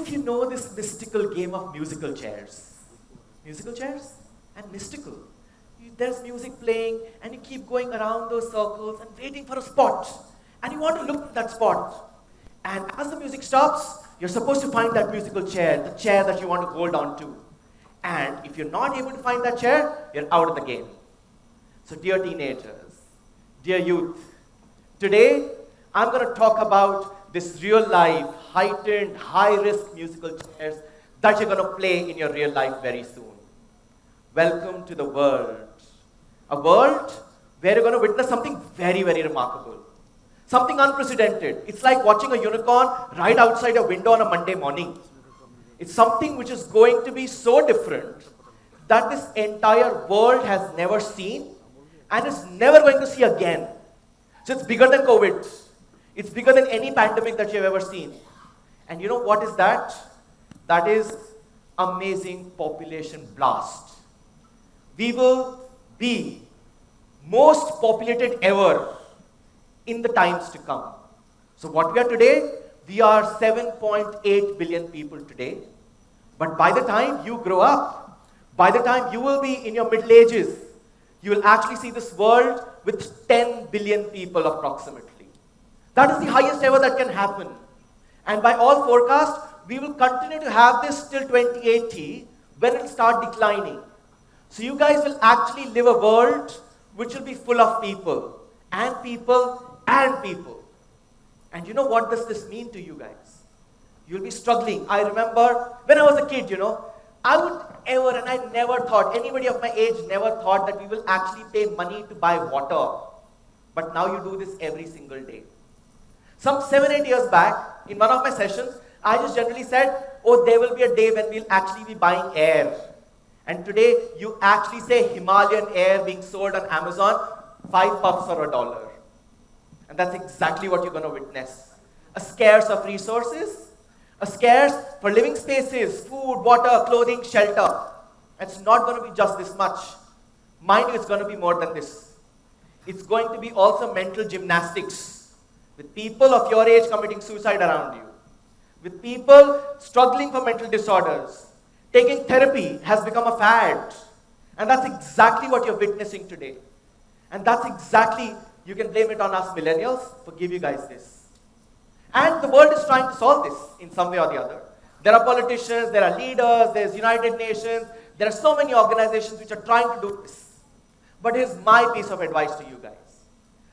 if you know this mystical game of musical chairs? Musical chairs and mystical. There's music playing and you keep going around those circles and waiting for a spot. And you want to look at that spot. And as the music stops, you're supposed to find that musical chair, the chair that you want to hold on to. And if you're not able to find that chair, you're out of the game. So dear teenagers, dear youth, today I'm going to talk about this real life, heightened, high-risk musical chairs that you're going to play in your real life very soon. Welcome to the world. A world where you're going to witness something very, very remarkable. Something unprecedented. It's like watching a unicorn right outside a window on a Monday morning. It's something which is going to be so different that this entire world has never seen and is never going to see again. So it's bigger than COVID. It's bigger than any pandemic that you've ever seen. And you know what is that? That is amazing population blast. We will be most populated ever in the times to come. So what we are today, we are 7.8 billion people today. But by the time you grow up, by the time you will be in your middle ages, you will actually see this world with 10 billion people approximately. That is the highest ever that can happen. And by all forecasts, we will continue to have this till 2080 when it will start declining. So you guys will actually live a world which will be full of people and people and people. And you know what does this mean to you guys? You'll be struggling. I remember when I was a kid, I would ever, and I never thought, anybody of my age never thought that we will actually pay money to buy water. But now you do this every single day. Some 7-8 years back, in one of my sessions, I just generally said, oh, there will be a day when we'll actually be buying air. And today, you actually say Himalayan air being sold on Amazon, 5 puffs or $1. And that's exactly what you're going to witness. A scarce of resources, a scarce for living spaces, food, water, clothing, shelter. It's not going to be just this much. Mind you, it's going to be more than this. It's going to be also mental gymnastics, with people of your age committing suicide around you, with people struggling for mental disorders. Taking therapy has become a fad. And that's exactly what you're witnessing today. And that's exactly, you can blame it on us millennials for giving you guys this. And the world is trying to solve this in some way or the other. There are politicians, there are leaders, there's United Nations, there are so many organizations which are trying to do this. But here's my piece of advice to you guys.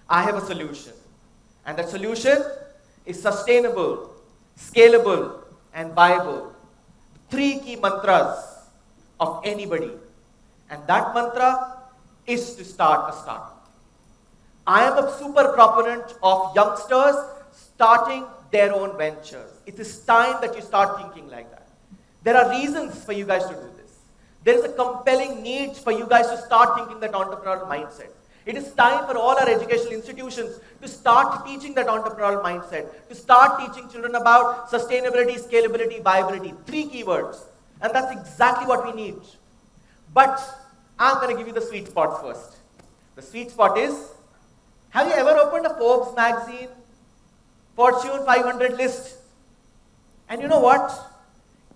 I have a solution. And that solution is sustainable, scalable, and viable. 3 key mantras of anybody. And that mantra is to start a startup. I am a super proponent of youngsters starting their own ventures. It is time that you start thinking like that. There are reasons for you guys to do this. There is a compelling need for you guys to start thinking that entrepreneurial mindset. It is time for all our educational institutions to start teaching that entrepreneurial mindset, to start teaching children about sustainability, scalability, viability. 3 keywords. And that's exactly what we need. But I'm going to give you the sweet spots first. The sweet spot is, have you ever opened a Forbes magazine, Fortune 500 list? And you know what?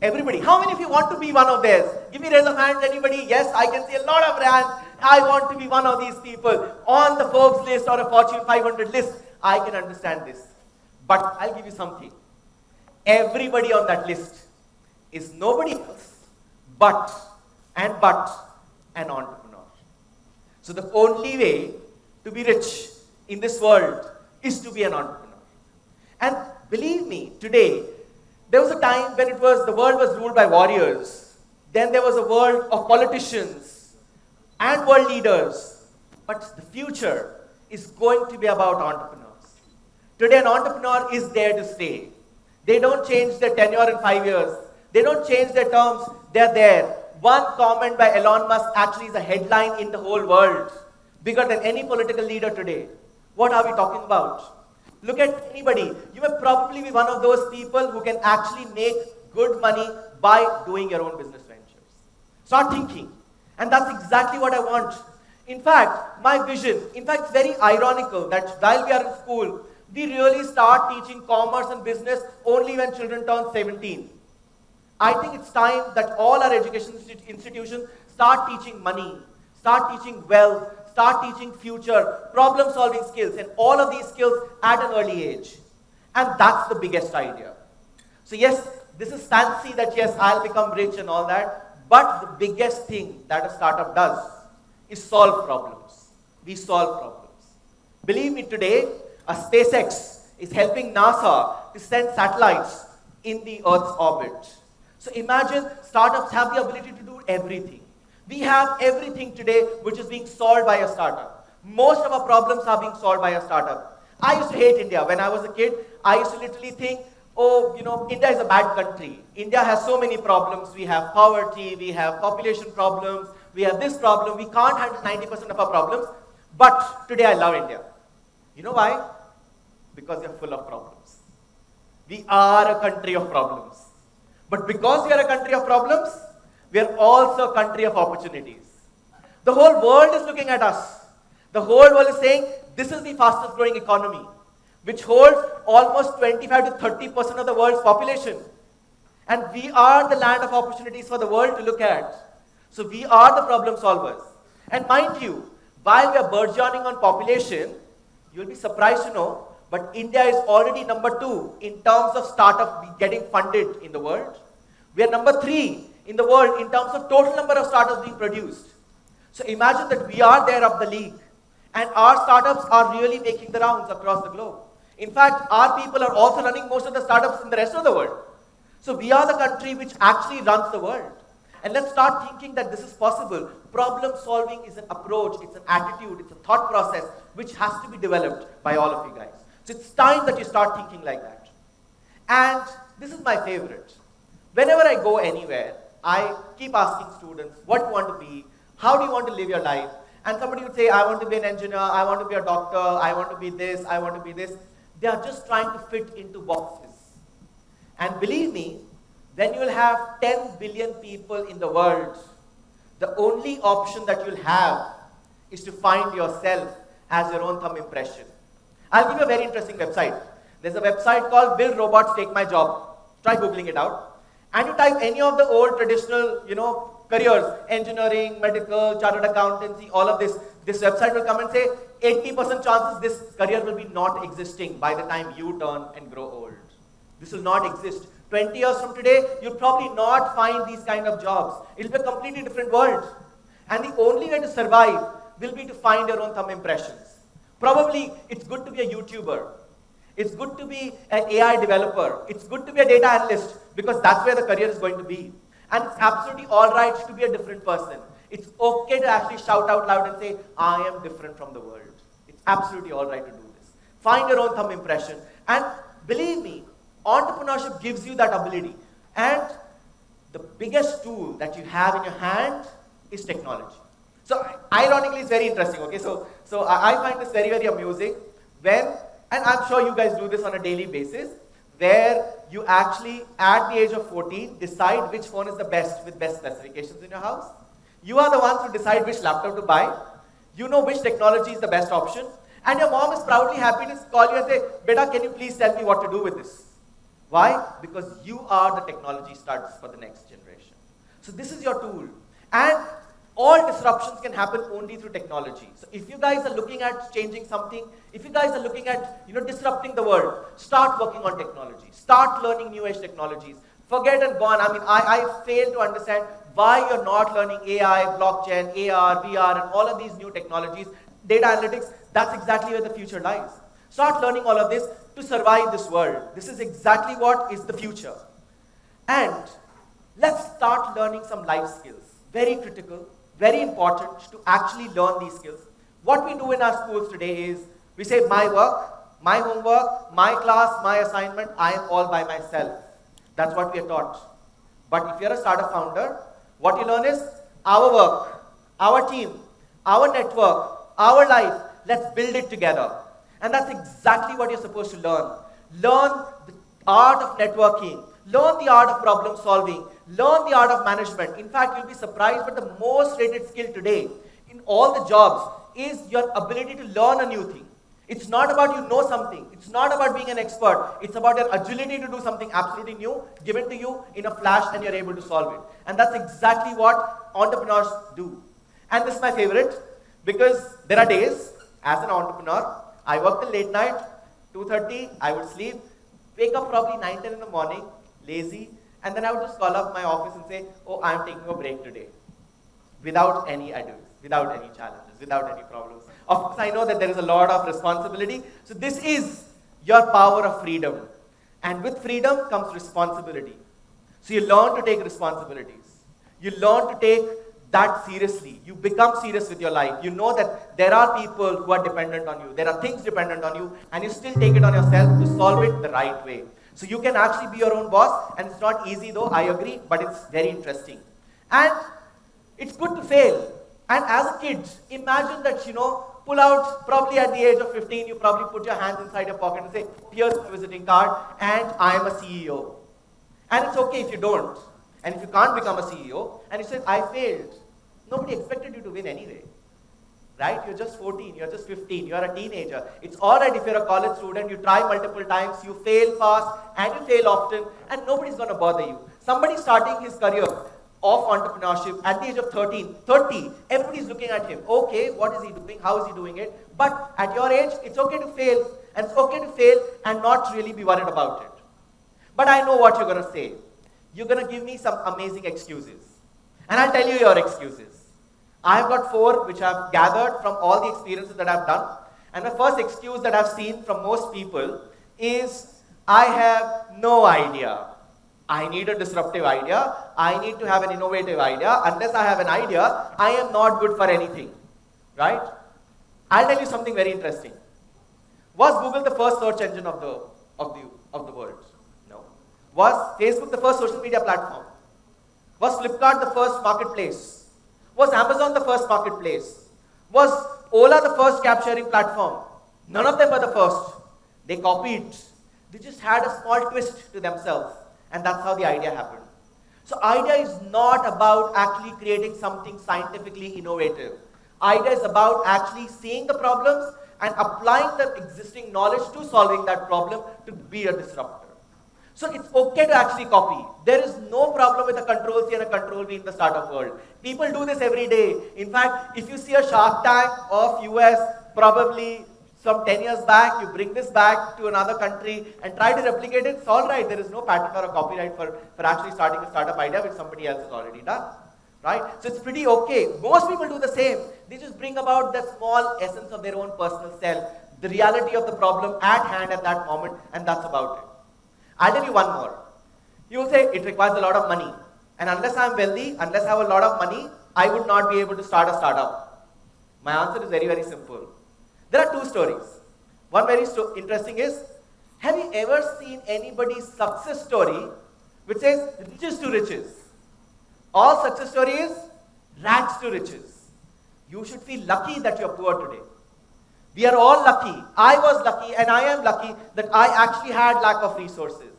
Everybody, how many of you want to be one of theirs? Give me raise of hands, anybody? Yes, I can see a lot of hands. I want to be one of these people on the Forbes list or a Fortune 500 list. I can understand this. But I'll give you something. Everybody on that list is nobody else but an entrepreneur. So the only way to be rich in this world is to be an entrepreneur. And believe me, today, there was a time when the world was ruled by warriors. Then there was a world of politicians and world leaders. But the future is going to be about entrepreneurs. Today, an entrepreneur is there to stay. They don't change their tenure in 5 years. They don't change their terms. They're there. One comment by Elon Musk actually is a headline in the whole world, bigger than any political leader today. What are we talking about? Look at anybody. You may probably be one of those people who can actually make good money by doing your own business ventures. Start thinking. And that's exactly what I want. In fact, my vision, it's very ironical that while we are in school, we really start teaching commerce and business only when children turn 17. I think it's time that all our education institutions start teaching money, start teaching wealth, start teaching future, problem-solving skills, and all of these skills at an early age. And that's the biggest idea. So yes, this is fancy that yes, I'll become rich and all that, but the biggest thing that a startup does is solve problems. We solve problems. Believe me, today, a SpaceX is helping NASA to send satellites in the Earth's orbit. So imagine startups have the ability to do everything. We have everything today which is being solved by a startup. Most of our problems are being solved by a startup. I used to hate India. When I was a kid, I used to literally think, oh, India is a bad country. India has so many problems. We have poverty, we have population problems, we have this problem. We can't handle 90% of our problems. But today I love India. You know why? Because we are full of problems. We are a country of problems. But because we are a country of problems, we are also a country of opportunities. The whole world is looking at us. The whole world is saying, this is the fastest growing economy, which holds almost 25 to 30% of the world's population. And we are the land of opportunities for the world to look at. So we are the problem solvers. And mind you, while we are burgeoning on population, you'll be surprised to know, but India is already number 2 in terms of startup getting funded in the world. We are number 3 in the world in terms of total number of startups being produced. So imagine that we are there up the league. And our startups are really making the rounds across the globe. In fact, our people are also running most of the startups in the rest of the world. So we are the country which actually runs the world. And let's start thinking that this is possible. Problem solving is an approach, it's an attitude, it's a thought process which has to be developed by all of you guys. So it's time that you start thinking like that. And this is my favorite. Whenever I go anywhere, I keep asking students, what do you want to be? How do you want to live your life? And somebody would say, I want to be an engineer, I want to be a doctor, I want to be this, I want to be this. They are just trying to fit into boxes. And believe me, when you will have 10 billion people in the world, the only option that you'll have is to find yourself as your own thumb impression. I'll give you a very interesting website. There's a website called Will Robots Take My Job? Try Googling it out. And you type any of the old traditional, careers, engineering, medical, chartered accountancy, all of this. This website will come and say 80% chances this career will be not existing by the time you turn and grow old. This will not exist. 20 years from today, you'll probably not find these kind of jobs. It'll be a completely different world. And the only way to survive will be to find your own thumb impressions. Probably it's good to be a YouTuber. It's good to be an AI developer. It's good to be a data analyst because that's where the career is going to be. And it's absolutely all right to be a different person. It's okay to actually shout out loud and say, I am different from the world. It's absolutely all right to do this. Find your own thumb impression. And believe me, entrepreneurship gives you that ability. And the biggest tool that you have in your hand is technology. So ironically, it's very interesting. Okay, so I find this very, very amusing when, and I'm sure you guys do this on a daily basis, where you actually, at the age of 14, decide which phone is the best with best specifications in your house. You are the ones who decide which laptop to buy. You know which technology is the best option. And your mom is proudly happy to call you and say, Beta, can you please tell me what to do with this? Why? Because you are the technology studs for the next generation. So this is your tool. And all disruptions can happen only through technology. So if you guys are looking at changing something, if you guys are looking at disrupting the world, start working on technology. Start learning new age technologies. Forget and gone. I mean, I fail to understand why you're not learning AI, blockchain, AR, VR, and all of these new technologies. Data analytics, that's exactly where the future lies. Start learning all of this to survive this world. This is exactly what is the future. And let's start learning some life skills. Very critical, very important to actually learn these skills. What we do in our schools today is, we say my work, my homework, my class, my assignment, I am all by myself. That's what we are taught. But if you're a startup founder, what you learn is our work, our team, our network, our life, let's build it together. And that's exactly what you're supposed to learn. Learn the art of networking, learn the art of problem solving, learn the art of management. In fact, you'll be surprised, but the most rated skill today in all the jobs is your ability to learn a new thing. It's not about you know something. It's not about being an expert. It's about your agility to do something absolutely new, given to you in a flash, and you're able to solve it. And that's exactly what entrepreneurs do. And this is my favorite, because there are days, as an entrepreneur, I work till late night, 2:30, I would sleep, wake up probably 9, 10 in the morning, lazy, and then I would just call up my office and say, oh, I'm taking a break today. Without any ado, without any challenges, without any problems. Of course, I know that there is a lot of responsibility. So this is your power of freedom. And with freedom comes responsibility. So you learn to take responsibilities. You learn to take that seriously. You become serious with your life. You know that there are people who are dependent on you. There are things dependent on you, and you still take it on yourself to solve it the right way. So you can actually be your own boss, and it's not easy though, I agree, but it's very interesting. And it's good to fail. And as a kid, imagine that, pull out, probably at the age of 15, you probably put your hands inside your pocket and say, here's my visiting card, and I am a CEO. And it's okay if you don't. And if you can't become a CEO, and you say, I failed. Nobody expected you to win anyway. Right? You're just 14, you're just 15, you're a teenager. It's alright if you're a college student, you try multiple times, you fail fast, and you fail often, and nobody's going to bother you. Somebody starting his career of entrepreneurship at the age of 30, everybody's looking at him. Okay, what is he doing? How is he doing it? But at your age, it's okay to fail. And it's okay to fail and not really be worried about it. But I know what you're going to say. You're going to give me some amazing excuses. And I'll tell you your excuses. I've got 4 which I've gathered from all the experiences that I've done. And the first excuse that I've seen from most people is, I have no idea. I need a disruptive idea. I need to have an innovative idea. Unless I have an idea, I am not good for anything. Right? I'll tell you something very interesting. Was Google the first search engine of the world? No. Was Facebook the first social media platform? Was Flipkart the first marketplace? Was Amazon the first marketplace? Was Ola the first cab sharing platform? None of them were the first. They copied. They just had a small twist to themselves. And that's how the idea happened. So idea is not about actually creating something scientifically innovative. Idea is about actually seeing the problems and applying the existing knowledge to solving that problem to be a disruptor. So it's okay to actually copy. There is no problem with a control C and a control V in the startup world. People do this every day. In fact, if you see a Shark Tank of US, probably some 10 years back, you bring this back to another country and try to replicate it, it's all right. There is no patent or a copyright for actually starting a startup idea which somebody else has already done. Right? So it's pretty okay. Most people do the same. They just bring about the small essence of their own personal self, the reality of the problem at hand at that moment, and that's about it. I'll tell you one more. You will say, it requires a lot of money. And unless I'm wealthy, unless I have a lot of money, I would not be able to start a startup. My answer is very, very simple. There are 2 stories. One very interesting is, have you ever seen anybody's success story which says riches to riches? All success story is rags to riches. You should feel lucky that you're poor today. We are all lucky. I was lucky and I am lucky that I actually had lack of resources.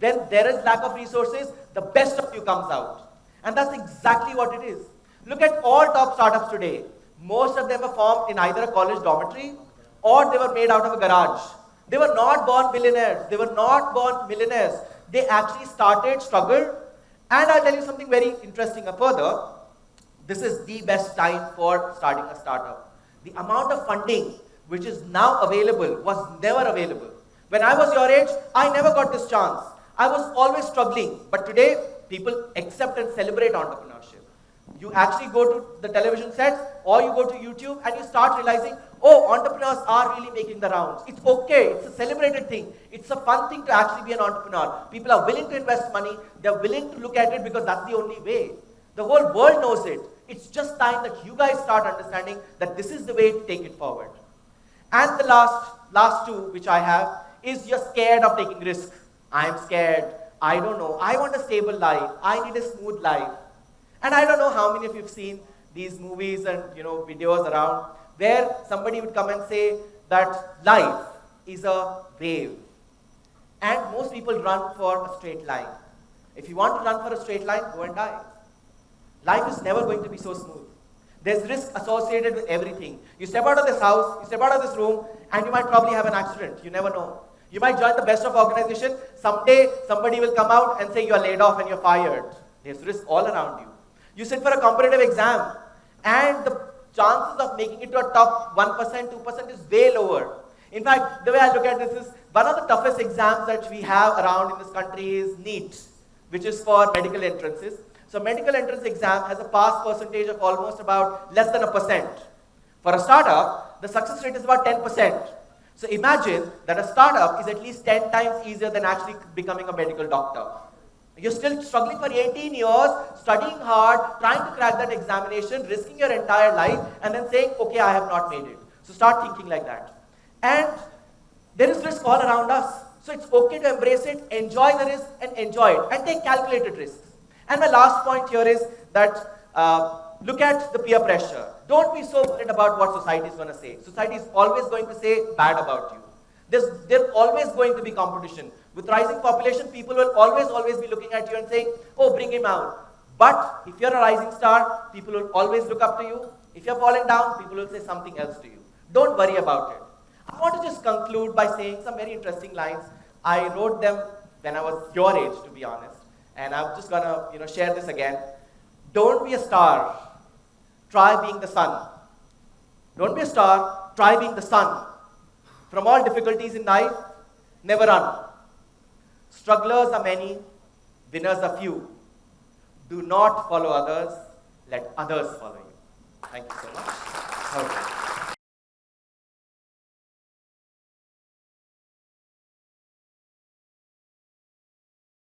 Then there is lack of resources, the best of you comes out. And that's exactly what it is. Look at all top startups today. Most of them were formed in either a college dormitory or they were made out of a garage. They were not born billionaires. They were not born millionaires. They actually started, struggled. And I'll tell you something very interesting further. This is the best time for starting a startup. The amount of funding which is now available was never available. When I was your age, I never got this chance. I was always struggling. But today, people accept and celebrate entrepreneurship. You actually go to the television sets or you go to YouTube and you start realizing, oh, entrepreneurs are really making the rounds. It's okay. It's a celebrated thing. It's a fun thing to actually be an entrepreneur. People are willing to invest money. They're willing to look at it because that's the only way. The whole world knows it. It's just time that you guys start understanding that this is the way to take it forward. And the last 2 which I have is you're scared of taking risks. I'm scared. I don't know. I want a stable life. I need a smooth life. And I don't know how many of you have seen these movies and videos around where somebody would come and say that life is a wave. And most people run for a straight line. If you want to run for a straight line, go and die. Life is never going to be so smooth. There's risk associated with everything. You step out of this house, you step out of this room, and you might probably have an accident. You never know. You might join the best of organization. Someday, somebody will come out and say you're laid off and you're fired. There's risk all around you. You sit for a competitive exam, and the chances of making it to a top 1%, 2% is way lower. In fact, the way I look at this is, one of the toughest exams that we have around in this country is NEET, which is for medical entrances. So medical entrance exam has a pass percentage of almost about less than 1%. For a startup, the success rate is about 10%. So imagine that a startup is at least 10 times easier than actually becoming a medical doctor. You're still struggling for 18 years, studying hard, trying to crack that examination, risking your entire life, and then saying, okay, I have not made it. So start thinking like that. And there is risk all around us. So it's okay to embrace it, enjoy the risk, and enjoy it, and take calculated risks. And my last point here is that look at the peer pressure. Don't be so worried about what society is going to say. Society is always going to say bad about you. There's always going to be competition. With rising population, people will always be looking at you and saying, oh, bring him out. But if you're a rising star, people will always look up to you. If you're falling down, people will say something else to you. Don't worry about it. I want to just conclude by saying some very interesting lines. I wrote them when I was your age, to be honest. And I'm just gonna share this again. Don't be a star. Try being the sun. Don't be a star. Try being the sun. From all difficulties in life, never run. Strugglers are many, winners are few. Do not follow others, let others follow you. Thank you so much. Okay.